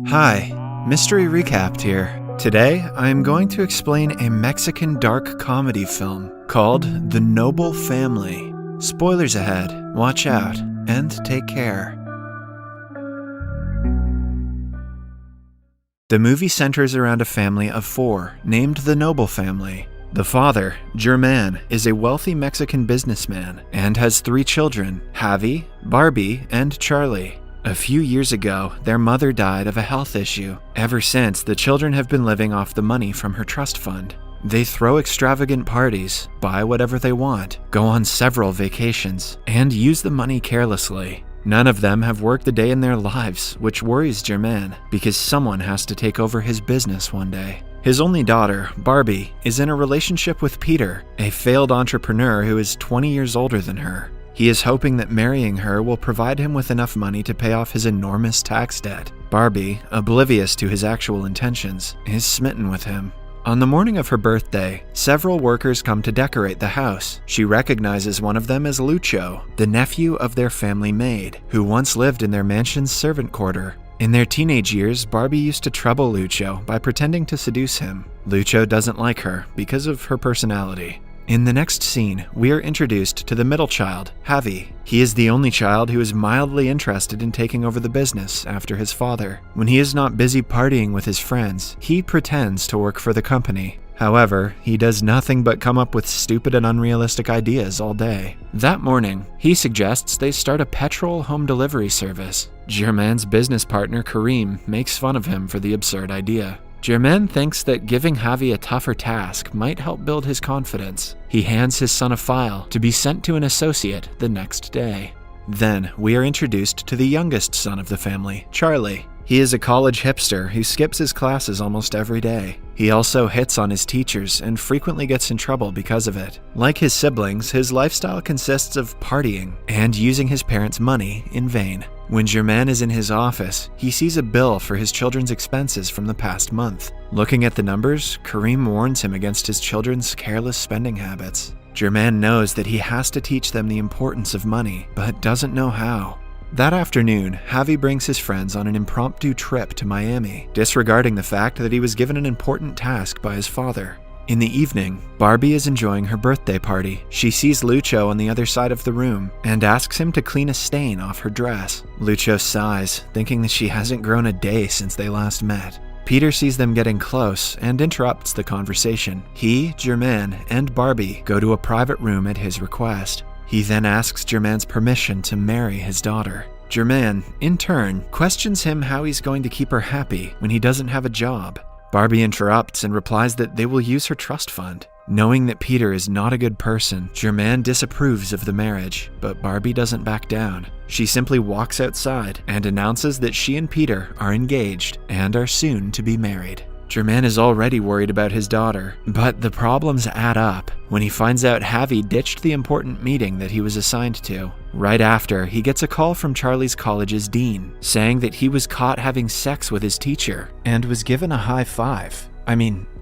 Hi, Mystery Recapped here. Today, I am going to explain a Mexican dark comedy film called The Noble Family. Spoilers ahead, watch out, and take care. The movie centers around a family of four, named the Noble Family. The father, German, is a wealthy Mexican businessman and has three children, Javi, Barbie, and Charlie. A few years ago, their mother died of a health issue. Ever since, the children have been living off the money from her trust fund. They throw extravagant parties, buy whatever they want, go on several vacations, and use the money carelessly. None of them have worked a day in their lives, which worries German, because someone has to take over his business one day. His only daughter, Barbie, is in a relationship with Peter, a failed entrepreneur who is 20 years older than her. He is hoping that marrying her will provide him with enough money to pay off his enormous tax debt. Barbie, oblivious to his actual intentions, is smitten with him. On the morning of her birthday, several workers come to decorate the house. She recognizes one of them as Lucho, the nephew of their family maid, who once lived in their mansion's servant quarter. In their teenage years, Barbie used to trouble Lucho by pretending to seduce him. Lucho doesn't like her because of her personality. In the next scene, we are introduced to the middle child, Javi. He is the only child who is mildly interested in taking over the business after his father. When he is not busy partying with his friends, he pretends to work for the company. However, he does nothing but come up with stupid and unrealistic ideas all day. That morning, he suggests they start a petrol home delivery service. German's business partner, Karim, makes fun of him for the absurd idea. German thinks that giving Javi a tougher task might help build his confidence. He hands his son a file to be sent to an associate the next day. Then, we are introduced to the youngest son of the family, Charlie. He is a college hipster who skips his classes almost every day. He also hits on his teachers and frequently gets in trouble because of it. Like his siblings, his lifestyle consists of partying and using his parents' money in vain. When German is in his office, he sees a bill for his children's expenses from the past month. Looking at the numbers, Karim warns him against his children's careless spending habits. German knows that he has to teach them the importance of money, but doesn't know how. That afternoon, Javi brings his friends on an impromptu trip to Miami, disregarding the fact that he was given an important task by his father. In the evening, Barbie is enjoying her birthday party. She sees Lucho on the other side of the room and asks him to clean a stain off her dress. Lucho sighs, thinking that she hasn't grown a day since they last met. Peter sees them getting close and interrupts the conversation. He, German, and Barbie go to a private room at his request. He then asks German's permission to marry his daughter. German, in turn, questions him how he's going to keep her happy when he doesn't have a job. Barbie interrupts and replies that they will use her trust fund. Knowing that Peter is not a good person, German disapproves of the marriage, but Barbie doesn't back down. She simply walks outside and announces that she and Peter are engaged and are soon to be married. German is already worried about his daughter, but the problems add up when he finds out Javi ditched the important meeting that he was assigned to. Right after, he gets a call from Charlie's college's dean, saying that he was caught having sex with his teacher and was given a high five.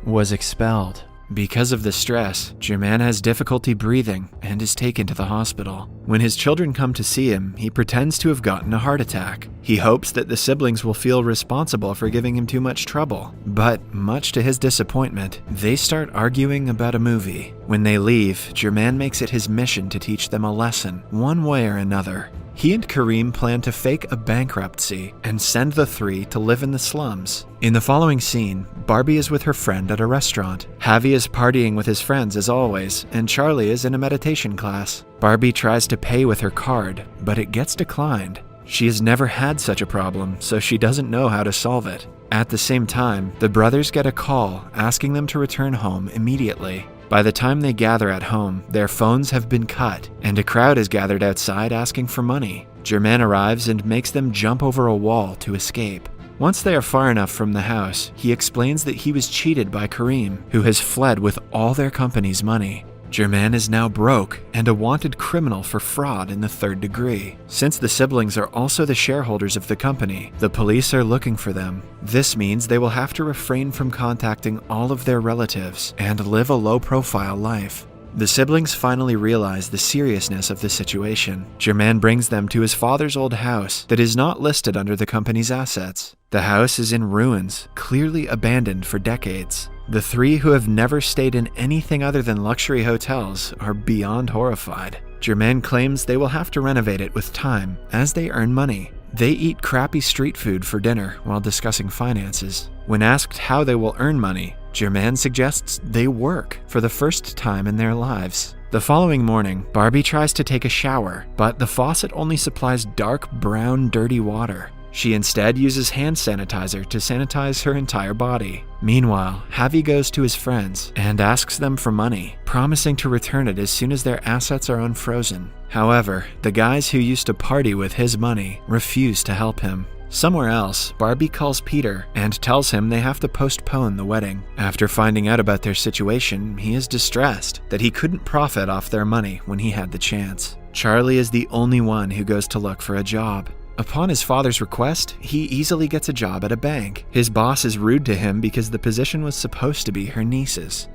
Was expelled. Because of the stress, German has difficulty breathing and is taken to the hospital. When his children come to see him, he pretends to have gotten a heart attack. He hopes that the siblings will feel responsible for giving him too much trouble, but much to his disappointment, they start arguing about a movie. When they leave, German makes it his mission to teach them a lesson, one way or another. He and Karim plan to fake a bankruptcy and send the three to live in the slums. In the following scene, Barbie is with her friend at a restaurant. Javi is partying with his friends as always, and Charlie is in a meditation class. Barbie tries to pay with her card, but it gets declined. She has never had such a problem, so she doesn't know how to solve it. At the same time, the brothers get a call asking them to return home immediately. By the time they gather at home, their phones have been cut, and a crowd is gathered outside asking for money. German arrives and makes them jump over a wall to escape. Once they are far enough from the house, he explains that he was cheated by Karim, who has fled with all their company's money. German is now broke and a wanted criminal for fraud in the third degree. Since the siblings are also the shareholders of the company, the police are looking for them. This means they will have to refrain from contacting all of their relatives and live a low-profile life. The siblings finally realize the seriousness of the situation. Germain brings them to his father's old house that is not listed under the company's assets. The house is in ruins, clearly abandoned for decades. The three, who have never stayed in anything other than luxury hotels, are beyond horrified. Germain claims they will have to renovate it with time as they earn money. They eat crappy street food for dinner while discussing finances. When asked how they will earn money, Germain suggests they work for the first time in their lives. The following morning, Barbie tries to take a shower, but the faucet only supplies dark brown, dirty water. She instead uses hand sanitizer to sanitize her entire body. Meanwhile, Javi goes to his friends and asks them for money, promising to return it as soon as their assets are unfrozen. However, the guys who used to party with his money refuse to help him. Somewhere else, Barbie calls Peter and tells him they have to postpone the wedding. After finding out about their situation, he is distressed that he couldn't profit off their money when he had the chance. Charlie is the only one who goes to look for a job. Upon his father's request, he easily gets a job at a bank. His boss is rude to him because the position was supposed to be her niece's.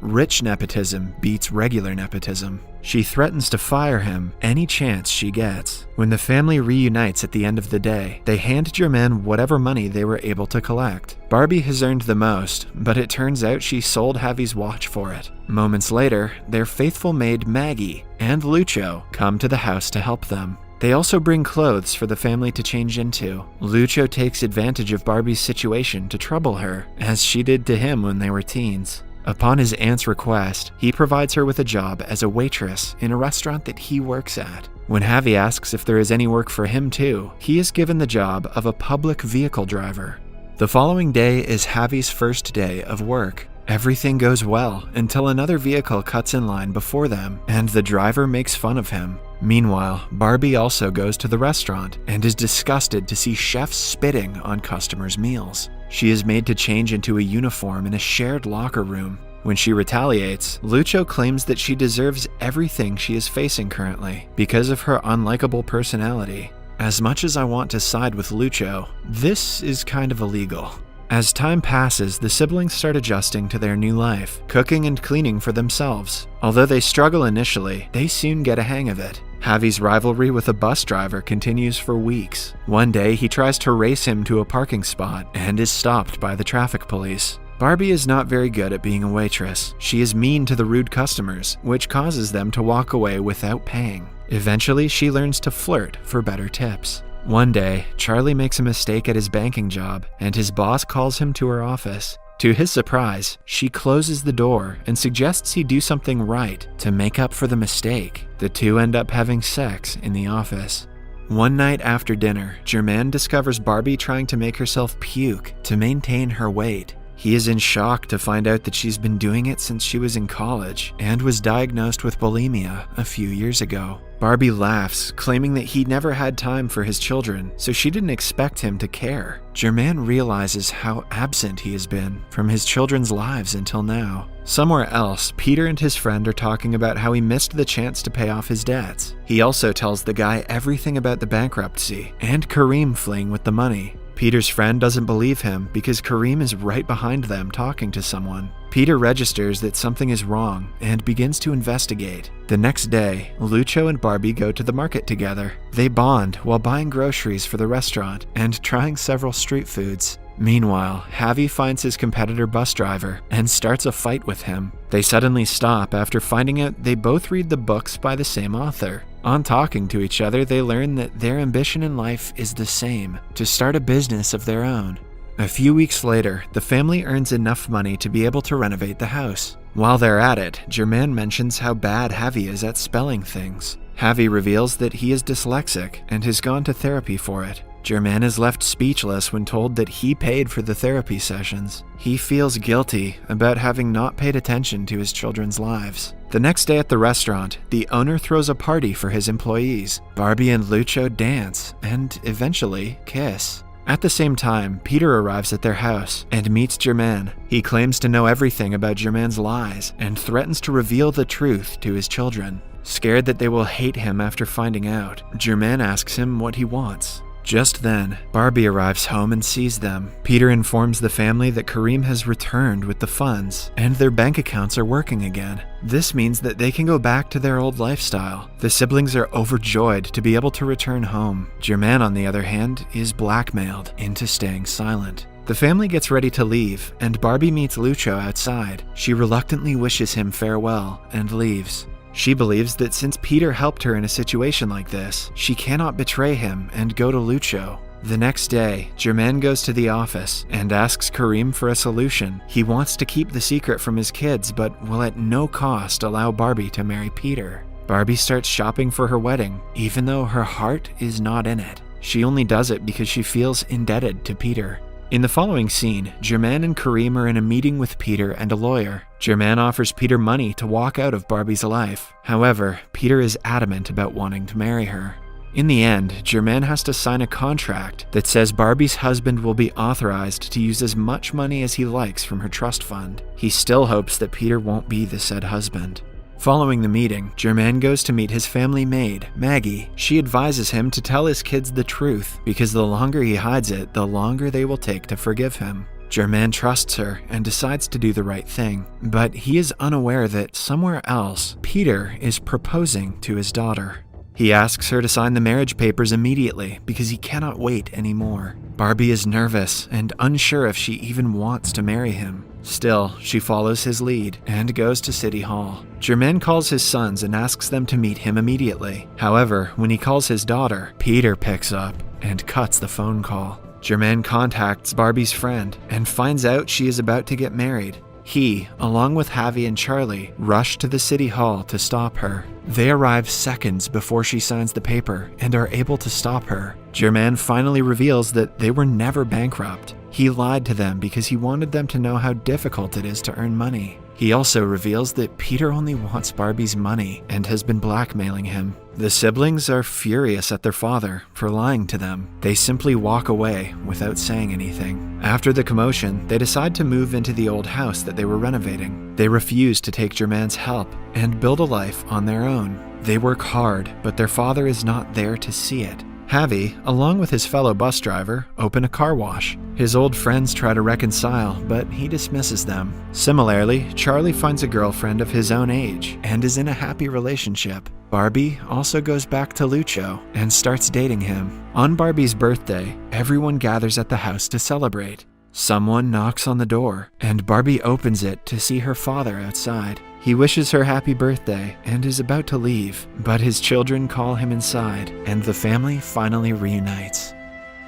Rich nepotism beats regular nepotism. She threatens to fire him any chance she gets. When the family reunites at the end of the day, they hand Germain whatever money they were able to collect. Barbie has earned the most, but it turns out she sold Javi's watch for it. Moments later, their faithful maid Maggie and Lucho come to the house to help them. They also bring clothes for the family to change into. Lucho takes advantage of Barbie's situation to trouble her, as she did to him when they were teens. Upon his aunt's request, he provides her with a job as a waitress in a restaurant that he works at. When Javi asks if there is any work for him too, he is given the job of a public vehicle driver. The following day is Javi's first day of work. Everything goes well until another vehicle cuts in line before them, and the driver makes fun of him. Meanwhile, Barbie also goes to the restaurant and is disgusted to see chefs spitting on customers' meals. She is made to change into a uniform in a shared locker room. When she retaliates, Lucho claims that she deserves everything she is facing currently because of her unlikable personality. As much as I want to side with Lucho, this is kind of illegal. As time passes, the siblings start adjusting to their new life, cooking and cleaning for themselves. Although they struggle initially, they soon get a hang of it. Javi's rivalry with a bus driver continues for weeks. One day, he tries to race him to a parking spot and is stopped by the traffic police. Barbie is not very good at being a waitress. She is mean to the rude customers, which causes them to walk away without paying. Eventually, she learns to flirt for better tips. One day, Charlie makes a mistake at his banking job, and his boss calls him to her office. To his surprise, she closes the door and suggests he do something right to make up for the mistake. The two end up having sex in the office. One night after dinner, Germain discovers Barbie trying to make herself puke to maintain her weight. He is in shock to find out that she's been doing it since she was in college and was diagnosed with bulimia a few years ago. Barbie laughs, claiming that he never had time for his children, so she didn't expect him to care. Germain realizes how absent he has been from his children's lives until now. Somewhere else, Peter and his friend are talking about how he missed the chance to pay off his debts. He also tells the guy everything about the bankruptcy and Kareem fleeing with the money. Peter's friend doesn't believe him because Kareem is right behind them talking to someone. Peter registers that something is wrong and begins to investigate. The next day, Lucho and Barbie go to the market together. They bond while buying groceries for the restaurant and trying several street foods. Meanwhile, Javi finds his competitor bus driver and starts a fight with him. They suddenly stop after finding out they both read the books by the same author. On talking to each other, they learn that their ambition in life is the same, to start a business of their own. A few weeks later, the family earns enough money to be able to renovate the house. While they're at it, Germain mentions how bad Javi is at spelling things. Javi reveals that he is dyslexic and has gone to therapy for it. Germain is left speechless when told that he paid for the therapy sessions. He feels guilty about having not paid attention to his children's lives. The next day at the restaurant, the owner throws a party for his employees. Barbie and Lucho dance and eventually kiss. At the same time, Peter arrives at their house and meets Germain. He claims to know everything about Germain's lies and threatens to reveal the truth to his children. Scared that they will hate him after finding out, Germain asks him what he wants. Just then, Barbie arrives home and sees them. Peter informs the family that Kareem has returned with the funds, and their bank accounts are working again. This means that they can go back to their old lifestyle. The siblings are overjoyed to be able to return home. Germain, on the other hand, is blackmailed into staying silent. The family gets ready to leave, and Barbie meets Lucho outside. She reluctantly wishes him farewell and leaves. She believes that since Peter helped her in a situation like this, she cannot betray him and go to Lucho. The next day, Germain goes to the office and asks Kareem for a solution. He wants to keep the secret from his kids, but will at no cost allow Barbie to marry Peter. Barbie starts shopping for her wedding, even though her heart is not in it. She only does it because she feels indebted to Peter. In the following scene, Germain and Kareem are in a meeting with Peter and a lawyer. Germain offers Peter money to walk out of Barbie's life. However, Peter is adamant about wanting to marry her. In the end, Germain has to sign a contract that says Barbie's husband will be authorized to use as much money as he likes from her trust fund. He still hopes that Peter won't be the said husband. Following the meeting, Germain goes to meet his family maid, Maggie. She advises him to tell his kids the truth, because the longer he hides it, the longer they will take to forgive him. Germain trusts her and decides to do the right thing, but he is unaware that somewhere else, Peter is proposing to his daughter. He asks her to sign the marriage papers immediately because he cannot wait anymore. Barbie is nervous and unsure if she even wants to marry him. Still, she follows his lead and goes to City Hall. Germain calls his sons and asks them to meet him immediately. However, when he calls his daughter, Peter picks up and cuts the phone call. Germain contacts Barbie's friend and finds out she is about to get married. He, along with Javi and Charlie, rush to the City Hall to stop her. They arrive seconds before she signs the paper and are able to stop her. Germain finally reveals that they were never bankrupt. He lied to them because he wanted them to know how difficult it is to earn money. He also reveals that Peter only wants Barbie's money and has been blackmailing him. The siblings are furious at their father for lying to them. They simply walk away without saying anything. After the commotion, they decide to move into the old house that they were renovating. They refuse to take Germain's help and build a life on their own. They work hard, but their father is not there to see it. Javi, along with his fellow bus driver, open a car wash. His old friends try to reconcile, but he dismisses them. Similarly, Charlie finds a girlfriend of his own age and is in a happy relationship. Barbie also goes back to Lucho and starts dating him. On Barbie's birthday, everyone gathers at the house to celebrate. Someone knocks on the door, and Barbie opens it to see her father outside. He wishes her happy birthday and is about to leave, but his children call him inside, and the family finally reunites.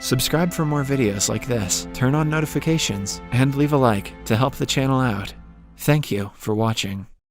Subscribe for more videos like this, turn on notifications, and leave a like to help the channel out. Thank you for watching.